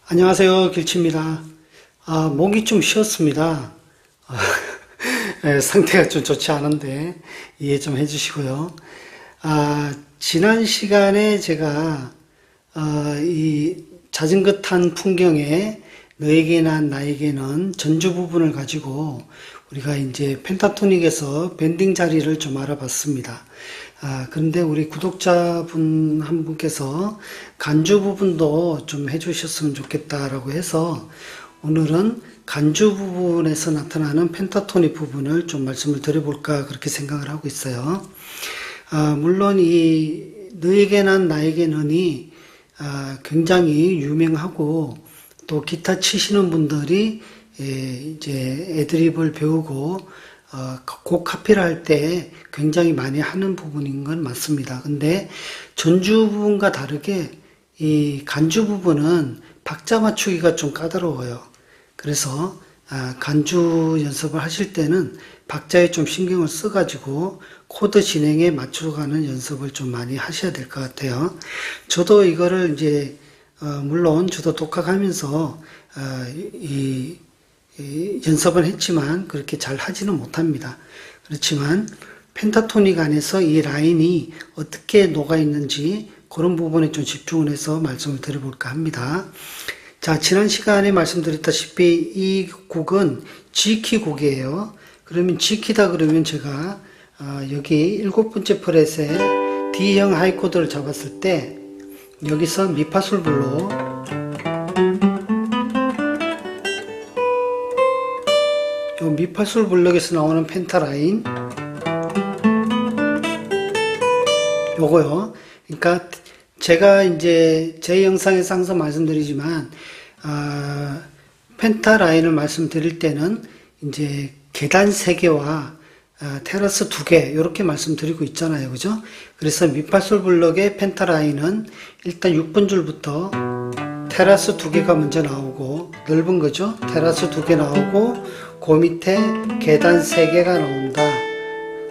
안녕하세요. 길치입니다. 목이 좀 쉬었습니다. 상태가 좀 좋지 않은데 이해 좀 해주시고요. 지난 시간에 제가 이 자전거 탄 풍경에 너에게 난 나에게는 전주 부분을 가지고 우리가 이제 펜타토닉에서 밴딩 자리를 좀 알아봤습니다. 그런데 우리 구독자분 한 분께서 간주 부분도 좀 해주셨으면 좋겠다라고 해서 오늘은 간주 부분에서 나타나는 펜타토닉 부분을 좀 말씀을 드려볼까 그렇게 생각을 하고 있어요. 물론 이 너에게 난 나에게는이 굉장히 유명하고 또 기타 치시는 분들이 이제 애드립을 배우고 곡 카피를 할 때 굉장히 많이 하는 부분인 건 맞습니다. 근데 전주 부분과 다르게 이 간주 부분은 박자 맞추기가 좀 까다로워요. 그래서 간주 연습을 하실 때는 박자에 좀 신경을 써가지고 코드 진행에 맞춰가는 연습을 좀 많이 하셔야 될 것 같아요. 저도 이거를 이제 물론 저도 독학하면서 이 연습을 했지만 그렇게 잘 하지는 못합니다. 그렇지만 펜타토닉 안에서 이 라인이 어떻게 녹아 있는지 그런 부분에 좀 집중을 해서 말씀을 드려볼까 합니다. 자, 지난 시간에 말씀드렸다시피 이 곡은 G키 곡이에요. 그러면 G키다 그러면 제가 여기 7번째 프렛에 D형 하이 코드를 잡았을 때 여기서 미파솔블로 요 미파솔 블럭에서 나오는 펜타 라인 요거요. 그러니까 제가 이제 제 영상에서 항상 말씀드리지만 펜타 라인을 말씀드릴 때는 이제 계단 3개와 테라스 2개 이렇게 말씀드리고 있잖아요. 그죠? 그래서 미파솔 블럭의 펜타 라인은 일단 6번 줄부터 테라스 2개가 먼저 나오고 넓은 거죠. 테라스 2개 나오고 그 밑에 계단 3개가 나온다.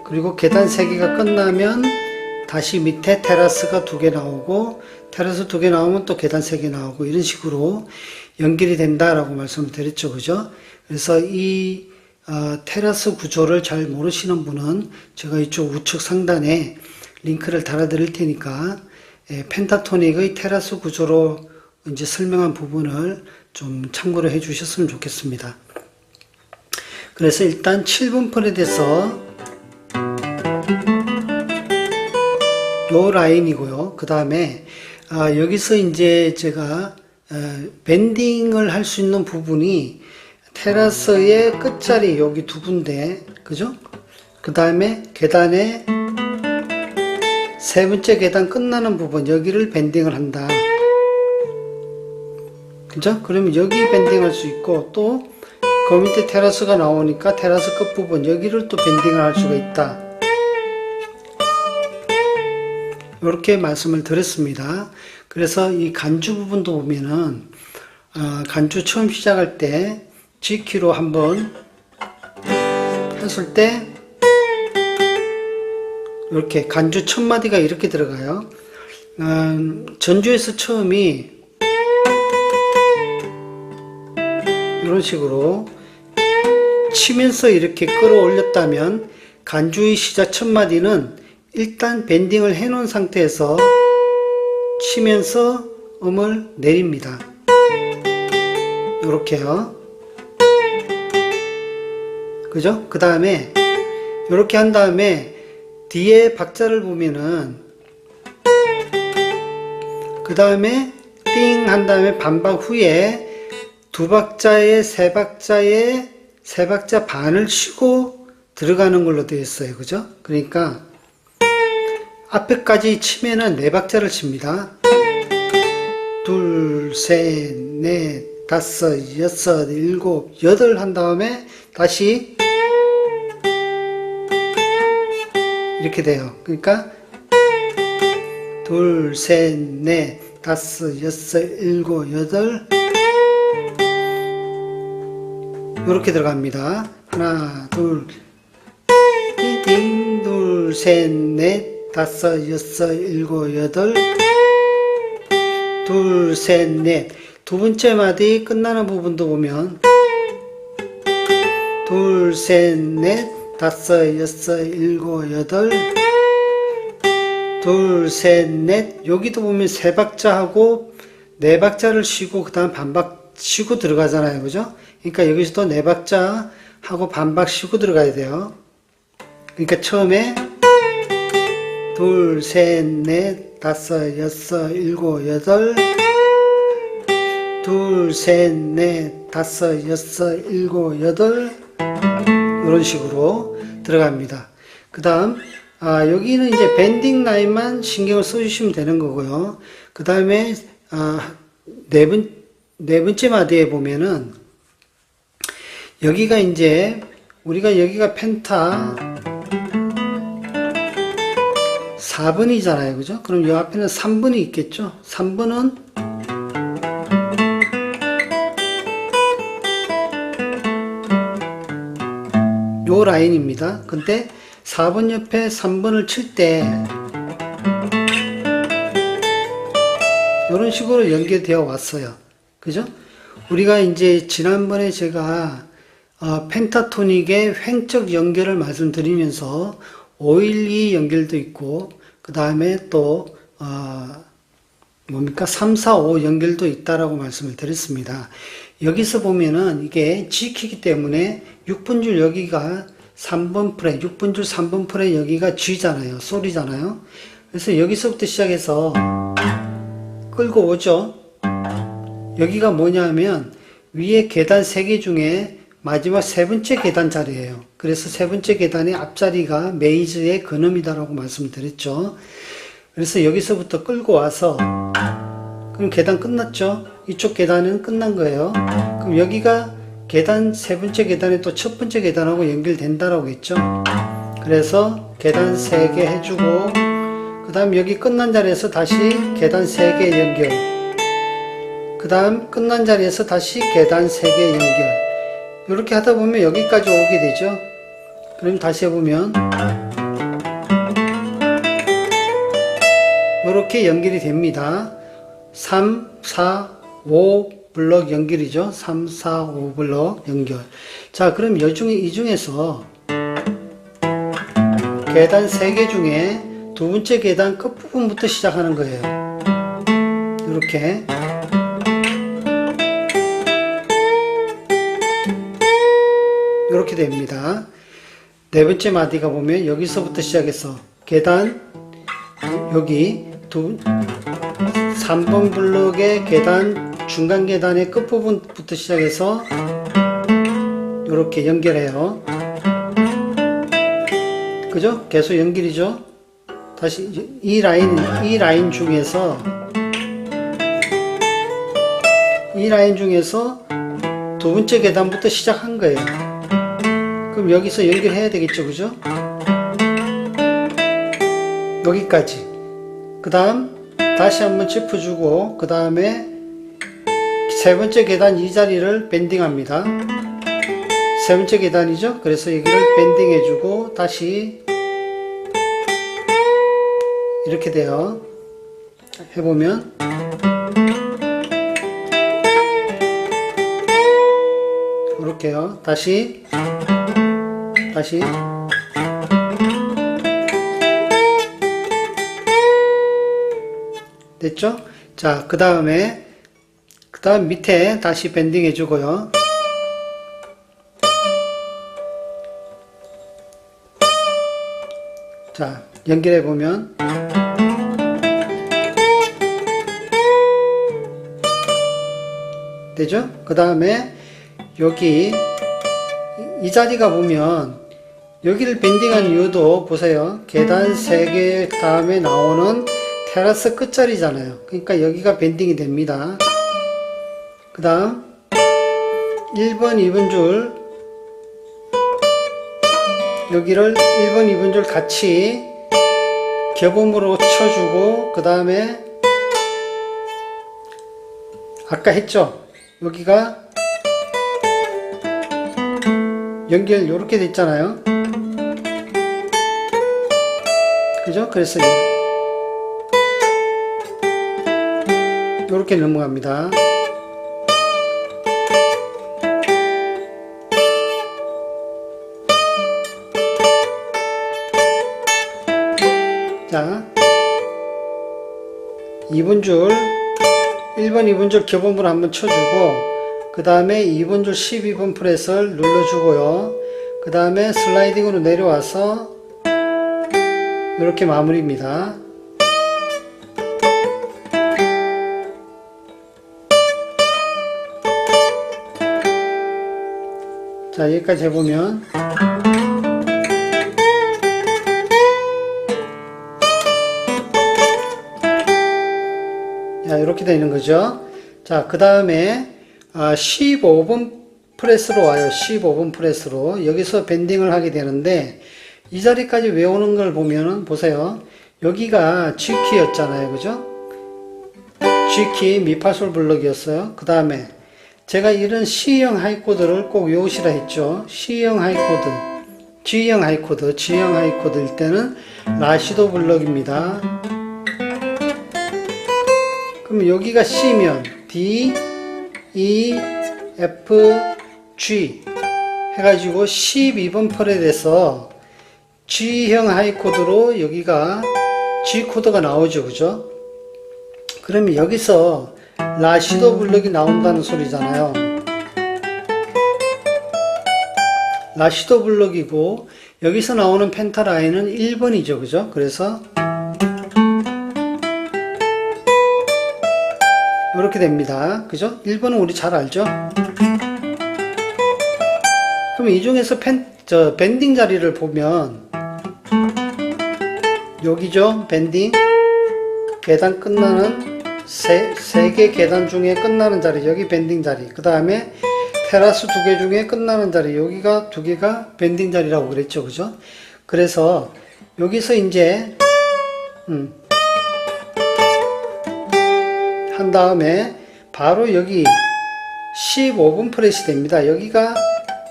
그리고 계단 3개가 끝나면 다시 밑에 테라스가 2개 나오고 테라스 2개 나오면 또 계단 3개 나오고 이런 식으로 연결이 된다라고 말씀을 드렸죠. 그죠? 그래서 이 테라스 구조를 잘 모르시는 분은 제가 이쪽 우측 상단에 링크를 달아 드릴 테니까 펜타토닉의 테라스 구조로 이제 설명한 부분을 좀 참고를 해 주셨으면 좋겠습니다. 그래서 일단 7번 프렛에서 요 라인이고요. 그 다음에 여기서 이제 제가 밴딩을 할 수 있는 부분이 테라스의 끝자리 여기 두 군데, 그죠? 그 다음에 계단의 세 번째 계단 끝나는 부분 여기를 밴딩을 한다. 그죠? 그러면 여기 밴딩할 수 있고 또 그 밑에 테라스가 나오니까 테라스 끝부분 여기를 또 밴딩을 할 수가 있다. 이렇게 말씀을 드렸습니다. 그래서 이 간주 부분도 보면은 간주 처음 시작할 때 G키로 한번 했을 때 이렇게 간주 첫 마디가 이렇게 들어가요. 전주에서 처음이 이런 식으로 치면서 이렇게 끌어올렸다면 간주의 시작 첫 마디는 일단 밴딩을 해 놓은 상태에서 치면서 음을 내립니다. 이렇게요. 그죠? 그 다음에 이렇게 한 다음에 뒤에 박자를 보면은 그 다음에 띵 한 다음에 반박 후에 두 박자에 세 박자 반을 쉬고 들어가는 걸로 되어 있어요. 그죠? 그러니까 앞에까지 치면은 4박자를 칩니다. 둘, 셋, 넷, 다섯, 여섯, 일곱, 여덟 한 다음에 다시 이렇게 돼요. 그러니까 둘, 셋, 넷, 다섯, 여섯, 일곱, 여덟 이렇게 들어갑니다. 하나, 둘, 띵, 둘, 셋, 넷, 다섯, 여섯, 일곱, 여덟, 둘, 셋, 넷. 두 번째 마디 끝나는 부분도 보면 둘, 셋, 넷, 다섯, 여섯, 일곱, 여덟, 둘, 셋, 넷. 여기도 보면 세 박자 하고 네 박자를 쉬고 그 다음 반박 쉬고 들어가잖아요. 그죠? 그러니까 여기서도 네 박자 하고 반박 쉬고 들어가야 돼요. 그러니까 처음에 둘, 셋, 넷, 다섯, 여섯, 일곱, 여덟, 둘, 셋, 넷, 다섯, 여섯, 일곱, 여덟, 이런 식으로 들어갑니다. 그 다음 여기는 이제 밴딩 라인만 신경을 써주시면 되는 거고요. 그 다음에 네 번째 마디에 보면은 여기가 이제 우리가 여기가 펜타 4번이잖아요. 그죠? 그럼 이 앞에는 3번이 있겠죠? 3번은 요 라인입니다. 근데 4번 옆에 3번을 칠 때 이런 식으로 연결되어 왔어요. 그죠? 우리가 이제 지난번에 제가 펜타토닉의 횡적 연결을 말씀드리면서 512 연결도 있고 그 다음에 또 뭡니까 3, 4, 5 연결도 있다라고 말씀을 드렸습니다. 여기서 보면은 이게 G키기 때문에 6번 줄 여기가 3번 프렛, 6번 줄 3번 프렛 여기가 G잖아요. 솔이잖아요. 그래서 여기서부터 시작해서 끌고 오죠. 여기가 뭐냐면 위에 계단 3개 중에 마지막 세 번째 계단 자리예요. 그래서 세 번째 계단의 앞자리가 메이즈의 근음이다라고 말씀드렸죠. 그래서 여기서부터 끌고 와서 그럼 계단 끝났죠. 이쪽 계단은 끝난 거예요. 그럼 여기가 계단 세 번째 계단에 또 첫 번째 계단하고 연결된다라고 했죠. 그래서 계단 3개 해주고 그 다음 여기 끝난 자리에서 다시 계단 3개 연결, 그 다음 끝난 자리에서 다시 계단 3개 연결. 이렇게 하다 보면 여기까지 오게 되죠. 그럼 다시 해보면 이렇게 연결이 됩니다. 3, 4, 5 블럭 연결이죠. 3, 4, 5 블럭 연결. 자, 그럼 이 중에서 계단 3개 중에 두 번째 계단 끝부분부터 시작하는 거예요. 이렇게 이렇게 됩니다. 네 번째 마디가 보면 여기서부터 시작해서 계단 여기 3번 블럭의 계단 중간 계단의 끝부분부터 시작해서 이렇게 연결해요. 그죠? 계속 연결이죠. 다시 이 라인 중에서 두 번째 계단부터 시작한 거예요. 그럼 여기서 연결해야 되겠죠, 그죠? 여기까지. 그 다음 다시 한번 짚어주고 그 다음에 세 번째 계단 이 자리를 밴딩합니다. 세 번째 계단이죠. 그래서 여기를 밴딩해주고 다시 이렇게 돼요. 해보면 이렇게요. 다시 됐죠? 자, 그 다음 밑에 다시 밴딩 해주고요. 자, 연결해 보면 되죠? 그 다음에 여기 이 자리가 보면 여기를 밴딩한 이유도 보세요. 계단 3개 다음에 나오는 테라스 끝자리잖아요. 그러니까 여기가 밴딩이 됩니다. 그 다음 1번, 2번 줄 여기를 1번, 2번 줄 같이 겹음으로 쳐주고 그 다음에 아까 했죠? 여기가 연결 이렇게 됐잖아요. 그죠? 그래서 이렇게 넘어갑니다. 2분 줄 1번 2분 줄 기본으로 한번 쳐주고 그 다음에 2분 줄 12분 프렛을 눌러주고요. 그 다음에 슬라이딩으로 내려와서 이렇게 마무리입니다. 자, 여기까지 해보면 자, 이렇게 되는 거죠. 자, 그 다음에 15분 프레스로 와요. 15분 프레스로 여기서 밴딩을 하게 되는데 이 자리까지 외우는 걸 보면은 보세요. 여기가 G키였잖아요. 그죠? G키 미파솔 블럭이었어요. 그 다음에 제가 이런 C형 하이코드를 꼭 외우시라 했죠. C형 하이코드, G형 하이코드, G형 하이코드일 때는 라시도 블럭입니다. 그럼 여기가 C면 D, E, F, G 해가지고 12번 프렛에서 G형 하이코드로 여기가 G코드가 나오죠. 그죠? 그러면 여기서 라시도 블럭이 나온다는 소리잖아요. 라시도 블럭이고 여기서 나오는 펜타라인은 1번이죠. 그죠? 그래서 이렇게 됩니다. 그죠? 1번은 우리 잘 알죠? 그럼 이 중에서 밴딩 자리를 보면 여기죠? 밴딩 계단 끝나는 세 개 계단 중에 끝나는 자리 여기 밴딩 자리 그 다음에 테라스 2개 중에 끝나는 자리 여기가 2개가 밴딩 자리라고 그랬죠. 그죠? 그래서 여기서 이제 한 다음에 바로 여기 15분 프렛이 됩니다. 여기가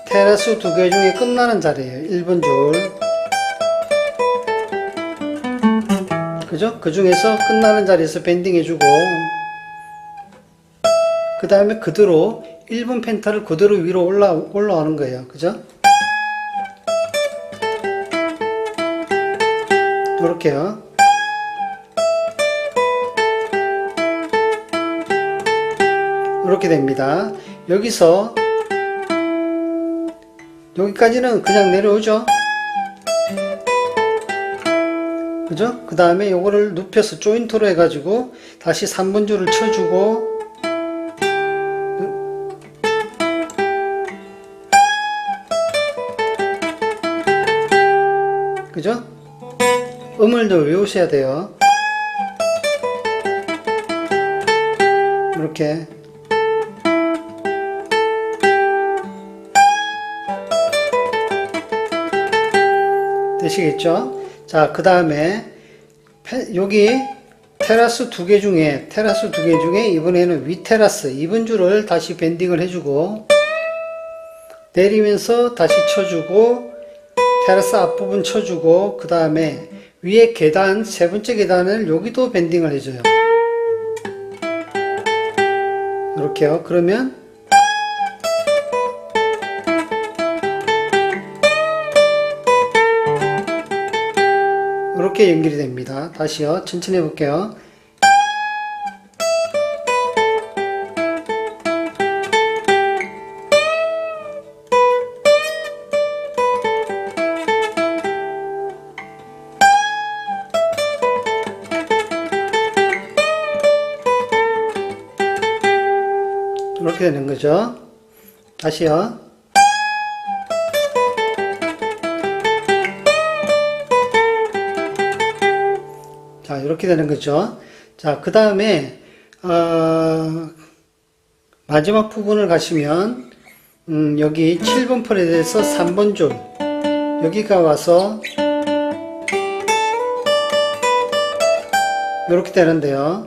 테라스 2개 중에 끝나는 자리예요. 1번 줄. 그죠? 그 중에서 끝나는 자리에서 밴딩 해주고 그 다음에 그대로 1번 펜타를 그대로 위로 올라오는 거예요. 그죠? 이렇게요. 이렇게 됩니다. 여기서 여기까지는 그냥 내려오죠. 그죠? 그 다음에 요거를 눕혀서 조인트로 해가지고 다시 3번 줄을 쳐주고 그죠? 음을 더 외우셔야 돼요. 이렇게 되시겠죠? 자, 그 다음에 여기 테라스 2개 중에 이번에는 위 테라스 2번 줄을 다시 밴딩을 해주고 내리면서 다시 쳐주고 테라스 앞부분 쳐주고 그 다음에 위에 계단 세 번째 계단을 여기도 밴딩을 해줘요. 이렇게요. 그러면 이렇게 연결이 됩니다. 다시요. 천천히 해볼게요. 이렇게 되는 거죠. 다시요. 자, 이렇게 되는 거죠. 자, 그 다음에 마지막 부분을 가시면 여기 7번 프렛에서 3번 줄 여기가 와서 이렇게 되는데요.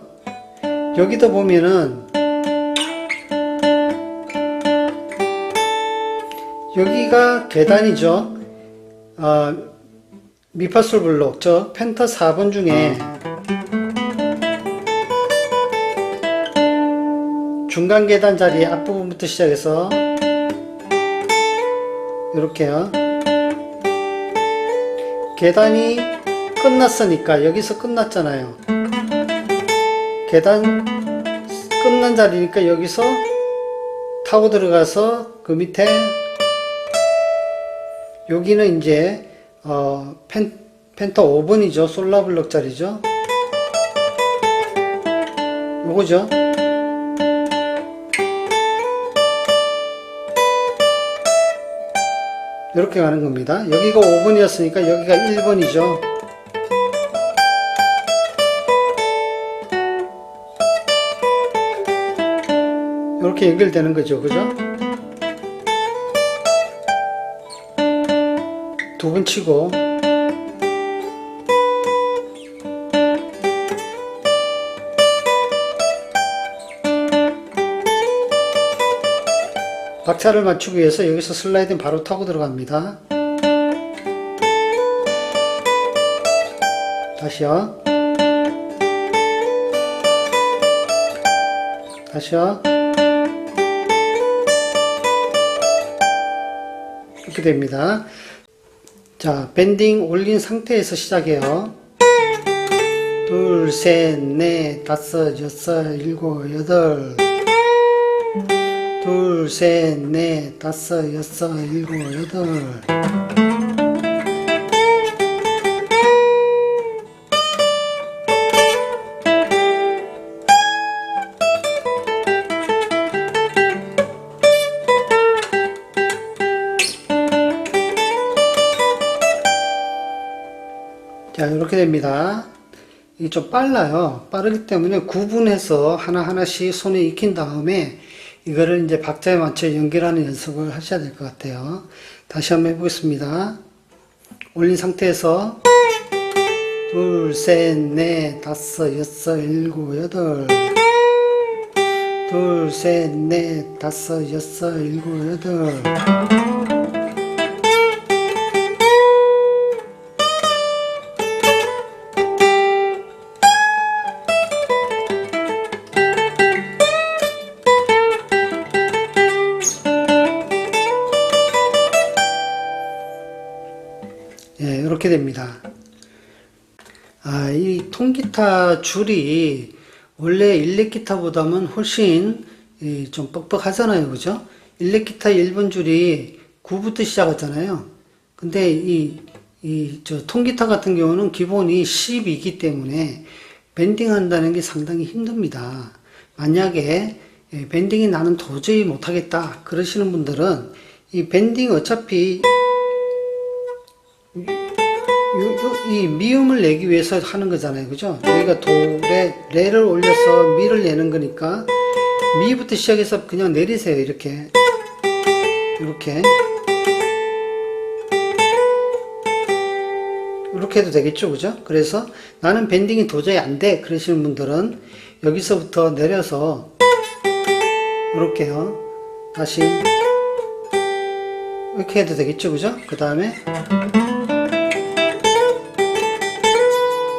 여기도 보면은 여기가 계단이죠. 미파솔 블록, 저 펜타 4번 중에 중간 계단 자리 앞부분부터 시작해서 이렇게요. 계단이 끝났으니까 여기서 끝났잖아요. 계단 끝난 자리니까 여기서 타고 들어가서 그 밑에 여기는 이제 펜타 5번이죠. 솔라블럭 자리죠. 요거죠. 이렇게 가는 겁니다. 여기가 5번이었으니까 여기가 1번이죠. 이렇게 연결되는 거죠. 그죠? 두 번 치고 박자를 맞추기 위해서 여기서 슬라이딩 바로 타고 들어갑니다. 다시요. 다시요. 이렇게 됩니다. 자, 밴딩 올린 상태에서 시작해요. 둘, 셋, 넷, 다섯, 여섯, 일곱, 여덟. 둘, 셋, 넷, 다섯, 여섯, 일곱, 여덟. 자, 이렇게 됩니다. 이게 좀 빨라요. 빠르기 때문에 구분해서 하나하나씩 손에 익힌 다음에 이거를 이제 박자에 맞춰 연결하는 연습을 하셔야 될 것 같아요. 다시 한번 해보겠습니다. 올린 상태에서 둘, 셋, 넷, 다섯, 여섯, 일곱, 여덟. 둘, 셋, 넷, 다섯, 여섯, 일곱, 여덟. 예, 이렇게 됩니다. 이 통기타 줄이 원래 일렉기타보다는 훨씬 좀 뻑뻑하잖아요. 그죠? 일렉기타 1번 줄이 9부터 시작하잖아요. 근데 저 통기타 같은 경우는 기본이 10이기 때문에 밴딩 한다는 게 상당히 힘듭니다. 만약에 밴딩이 나는 도저히 못하겠다 그러시는 분들은 이 밴딩 어차피 이 미음을 내기 위해서 하는 거잖아요. 그죠? 여기가 도, 레를 올려서 미를 내는 거니까 미부터 시작해서 그냥 내리세요. 이렇게 이렇게 해도 되겠죠. 그죠? 그래서 나는 밴딩이 도저히 안 돼 그러시는 분들은 여기서부터 내려서 이렇게요. 다시 이렇게 해도 되겠죠. 그죠? 그 다음에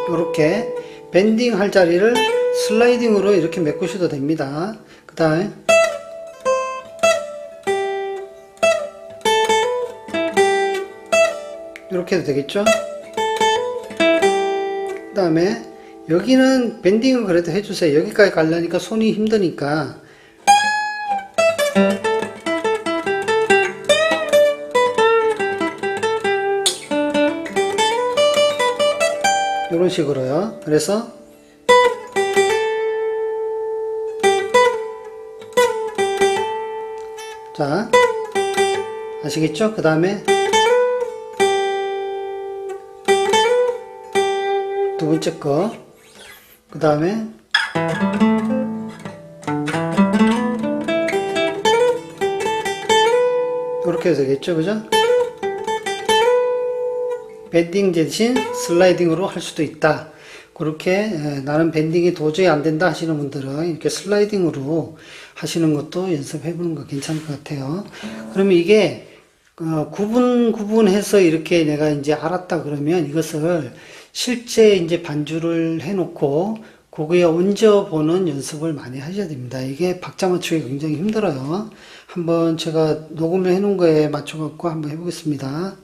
이렇게 밴딩 할 자리를 슬라이딩으로 이렇게 메꾸셔도 됩니다. 그 다음에 이렇게 해도 되겠죠. 그 다음에 여기는 밴딩은 그래도 해주세요. 여기까지 가려니까 손이 힘드니까 이런 식으로요. 그래서 자, 아시겠죠? 그 다음에 두 번째 거, 그 다음에 이렇게 해도 되겠죠? 그죠? 밴딩 대신 슬라이딩으로 할 수도 있다. 그렇게 나는 밴딩이 도저히 안 된다 하시는 분들은 이렇게 슬라이딩으로 하시는 것도 연습해 보는 거 괜찮을 것 같아요. 그러면 이게 구분해서 이렇게 내가 이제 알았다 그러면 이것을 실제 이제 반주를 해 놓고 거기에 얹어 보는 연습을 많이 하셔야 됩니다. 이게 박자 맞추기 굉장히 힘들어요. 한번 제가 녹음을 해 놓은 거에 맞춰 갖고 한번 해 보겠습니다.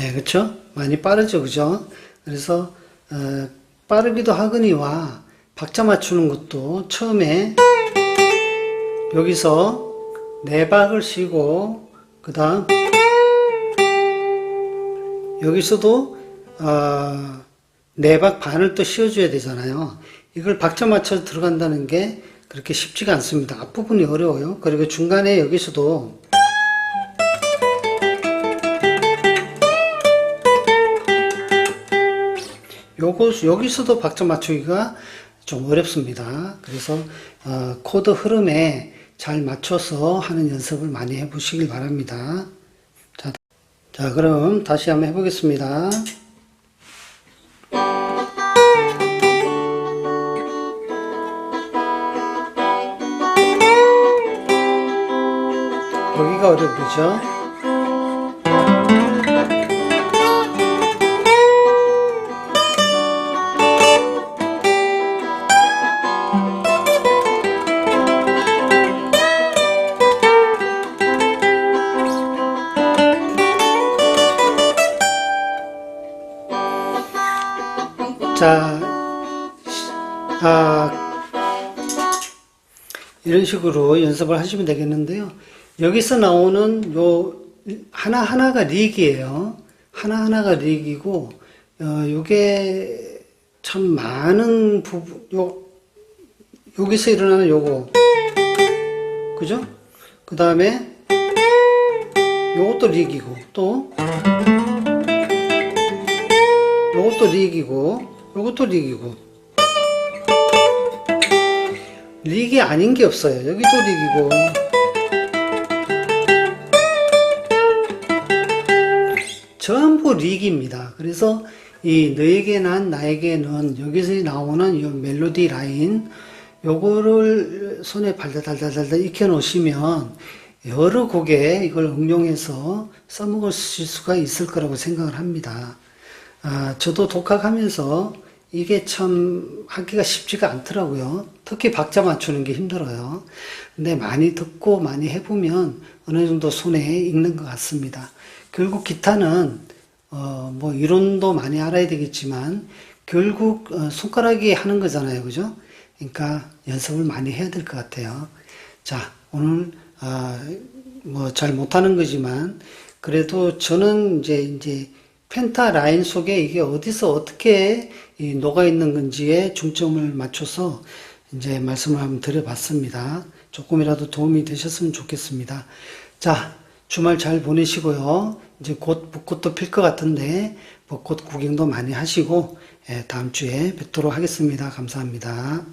예, 그쵸? 많이 빠르죠, 그죠? 그래서, 빠르기도 하거니와 박자 맞추는 것도 처음에 여기서 네 박을 쉬고, 그 다음, 여기서도, 네 박 반을 또 씌워줘야 되잖아요. 이걸 박자 맞춰서 들어간다는 게 그렇게 쉽지가 않습니다. 앞부분이 어려워요. 그리고 중간에 여기서도 여기서도 박자 맞추기가 좀 어렵습니다. 그래서 코드 흐름에 잘 맞춰서 하는 연습을 많이 해보시길 바랍니다. 자, 그럼 다시 한번 해보겠습니다. 여기가 어렵죠? 자, 이런 식으로 연습을 하시면 되겠는데요. 여기서 나오는 요 하나하나가 릭이에요. 하나하나가 릭이고, 요게 참 많은 부분, 여기서 일어나는 요거. 그죠? 그 다음에 요것도 릭이고, 또 요것도 릭이고, 요것도 릭이고. 릭이 아닌 게 없어요. 여기도 릭이고. 전부 릭입니다. 그래서 이 너에게 난 나에게는 여기서 나오는 이 멜로디 라인 요거를 손에 달달달달달 익혀 놓으시면 여러 곡에 이걸 응용해서 써먹으실 수가 있을 거라고 생각을 합니다. 저도 독학하면서 이게 참 하기가 쉽지가 않더라고요. 특히 박자 맞추는 게 힘들어요. 근데 많이 듣고 많이 해보면 어느 정도 손에 익는 것 같습니다. 결국 기타는 뭐 이론도 많이 알아야 되겠지만 결국 손가락이 하는 거잖아요, 그죠? 그러니까 연습을 많이 해야 될 것 같아요. 자, 오늘 뭐 잘 못하는 거지만 그래도 저는 이제 펜타 라인 속에 이게 어디서 어떻게 녹아 있는 건지에 중점을 맞춰서 이제 말씀을 한번 드려봤습니다. 조금이라도 도움이 되셨으면 좋겠습니다. 자, 주말 잘 보내시고요. 이제 곧 벚꽃도 필 것 같은데 벚꽃 구경도 많이 하시고 다음 주에 뵙도록 하겠습니다. 감사합니다.